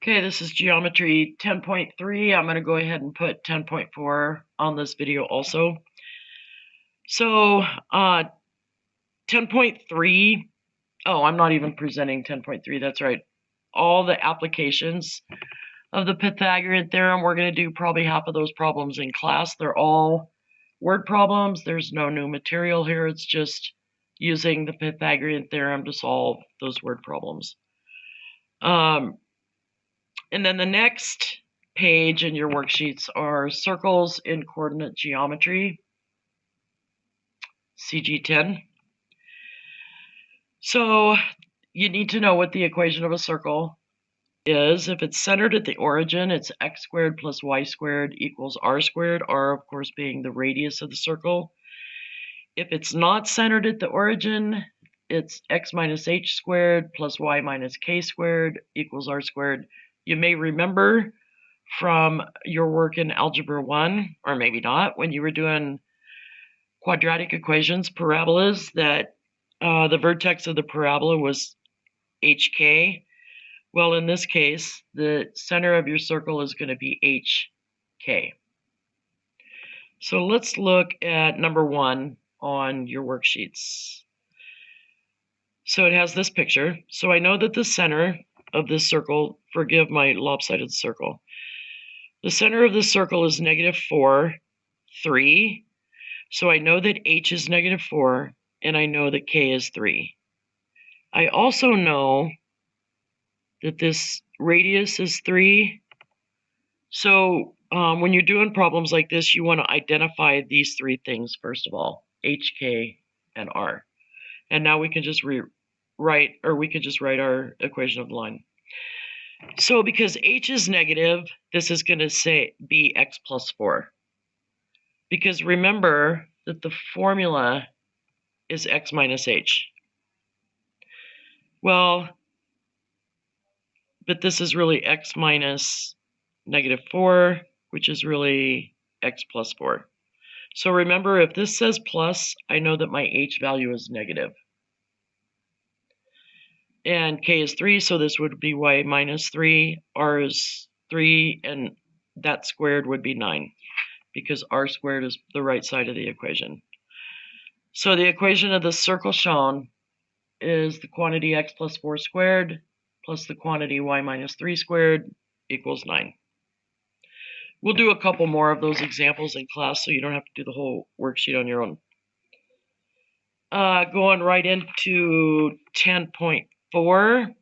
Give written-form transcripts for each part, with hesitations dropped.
Okay, this is geometry 10.3. I'm going to go ahead and put 10.4 on this video also. So 10.3, oh, I'm not even presenting 10.3, that's right. All the applications of the Pythagorean theorem, we're going to do probably half of those problems in class. They're all word problems. There's no new material here. It's just using the Pythagorean theorem to solve those word problems. And then the next page in your worksheets are circles in coordinate geometry, CG10. So you need to know what the equation of a circle is. If it's centered at the origin, it's x squared plus y squared equals r squared, r of course being the radius of the circle. If it's not centered at the origin, it's x minus h squared plus y minus k squared equals r squared. You may remember from your work in Algebra 1, or maybe not, when you were doing quadratic equations, parabolas, that the vertex of the parabola was hk. Well, in this case, the center of your circle is going to be hk. So let's look at number 1 on your worksheets. So it has this picture. So I know that the center of this circle, forgive my lopsided circle, the center of the circle is -4, 3. So I know that h is -4, and I know that k is 3. I also know that this radius is 3. So when you're doing problems like this, you want to identify these 3 things first of all, h, k, and r. And now we can just write our equation of the line. So because h is negative, this is going to be x plus 4. Because remember that the formula is x minus h. Well, but this is really x minus -4, which is really x plus 4. So remember, if this says plus, I know that my h value is negative. And k is 3, so this would be y minus 3, r is 3, and that squared would be 9, because r squared is the right side of the equation. So the equation of the circle shown is the quantity x plus 4 squared plus the quantity y minus 3 squared equals 9. We'll do a couple more of those examples in class so you don't have to do the whole worksheet on your own. Going right into 10.4.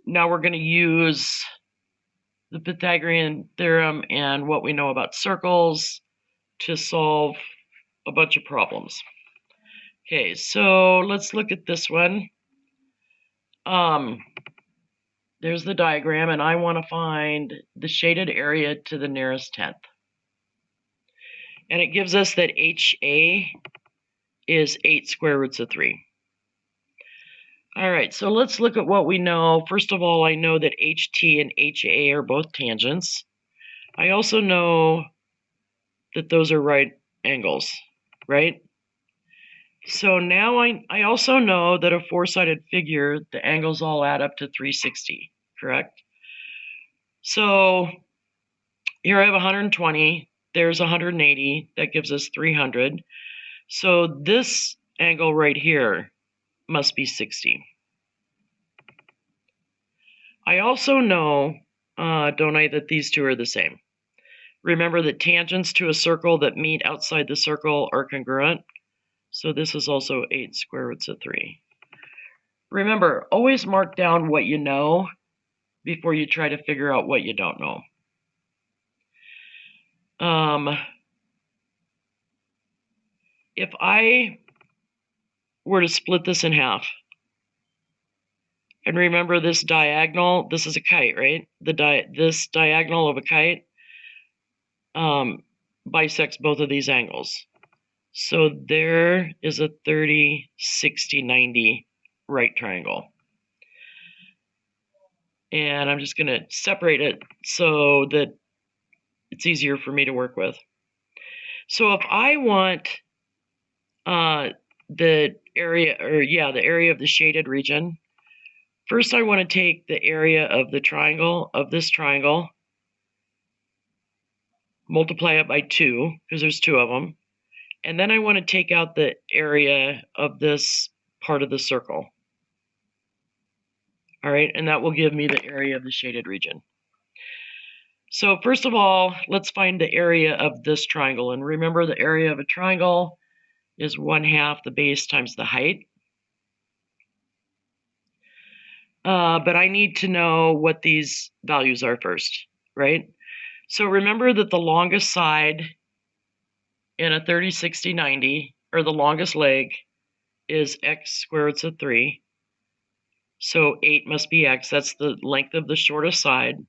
Now we're going to use the Pythagorean theorem and what we know about circles to solve a bunch of problems. Okay, so let's look at this one. There's the diagram, and I want to find the shaded area to the nearest tenth. And it gives us that HA is 8 square roots of 3. All right, so let's look at what we know. First of all, I know that HT and HA are both tangents. I also know that those are right angles, right? So now I also know that a four-sided figure, the angles all add up to 360, correct? So here I have 120, there's 180, that gives us 300. So this angle right here must be 60. I also know, don't I, that these two are the same. Remember that tangents to a circle that meet outside the circle are congruent. So this is also 8 square roots of 3. Remember, always mark down what you know before you try to figure out what you don't know. If I were to split this in half, and remember this diagonal, this is a kite, right? This diagonal of a kite bisects both of these angles. So there is a 30, 60, 90 right triangle. And I'm just going to separate it so that it's easier for me to work with. So if I want the area of the shaded region, First, I want to take the area of the triangle, of this triangle, multiply it by 2, because there's 2 of them. And then I want to take out the area of this part of the circle. All right, and that will give me the area of the shaded region. So first of all, let's find the area of this triangle. And remember, the area of a triangle is 1/2 the base times the height. But I need to know what these values are first, right? So remember that the longest side in a 30, 60, 90, or the longest leg, is x square roots of 3. So 8 must be x. That's the length of the shortest side.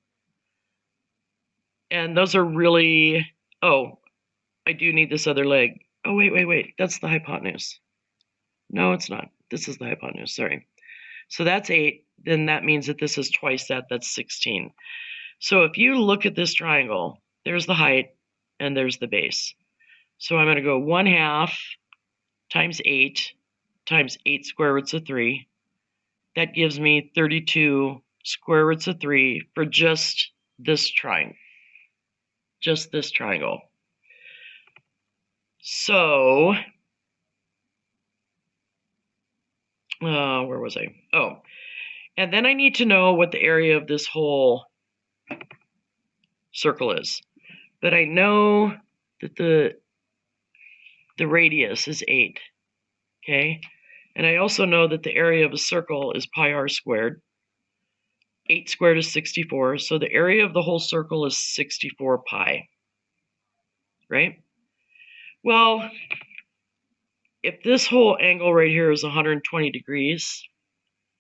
And those are really, oh, I do need this other leg. Oh, wait. That's the hypotenuse. No, it's not. This is the hypotenuse, sorry. So that's 8. Then that means that this is twice that. That's 16. So if you look at this triangle, there's the height and there's the base. So I'm going to go 1/2 times 8 times 8 square roots of 3. That gives me 32 square roots of 3 for just this triangle. Just this triangle. So, where was I? Oh, and then I need to know what the area of this whole circle is. But I know that the radius is 8, okay? And I also know that the area of a circle is pi r squared. 8 squared is 64, so the area of the whole circle is 64 pi, right? Well, if this whole angle right here is 120 degrees,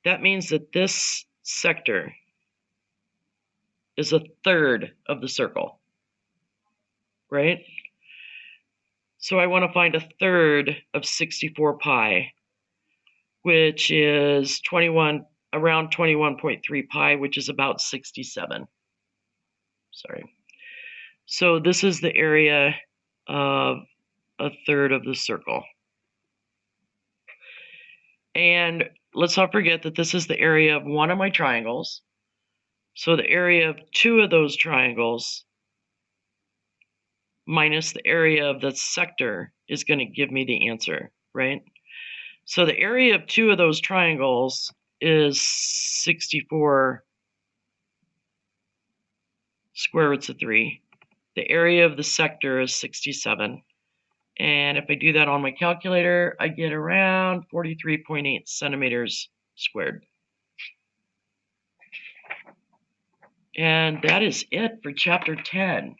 that means that this sector is 1/3 of the circle, right? So I want to find 1/3 of 64 pi, which is around 21.3 pi, which is about 67. Sorry. So this is the area of 1/3 of the circle. And let's not forget that this is the area of one of my triangles. So the area of 2 of those triangles minus the area of the sector is going to give me the answer, right? So the area of 2 of those triangles is 64 square roots of 3. The area of the sector is 67. And if I do that on my calculator, I get around 43.8 centimeters squared. And that is it for chapter 10.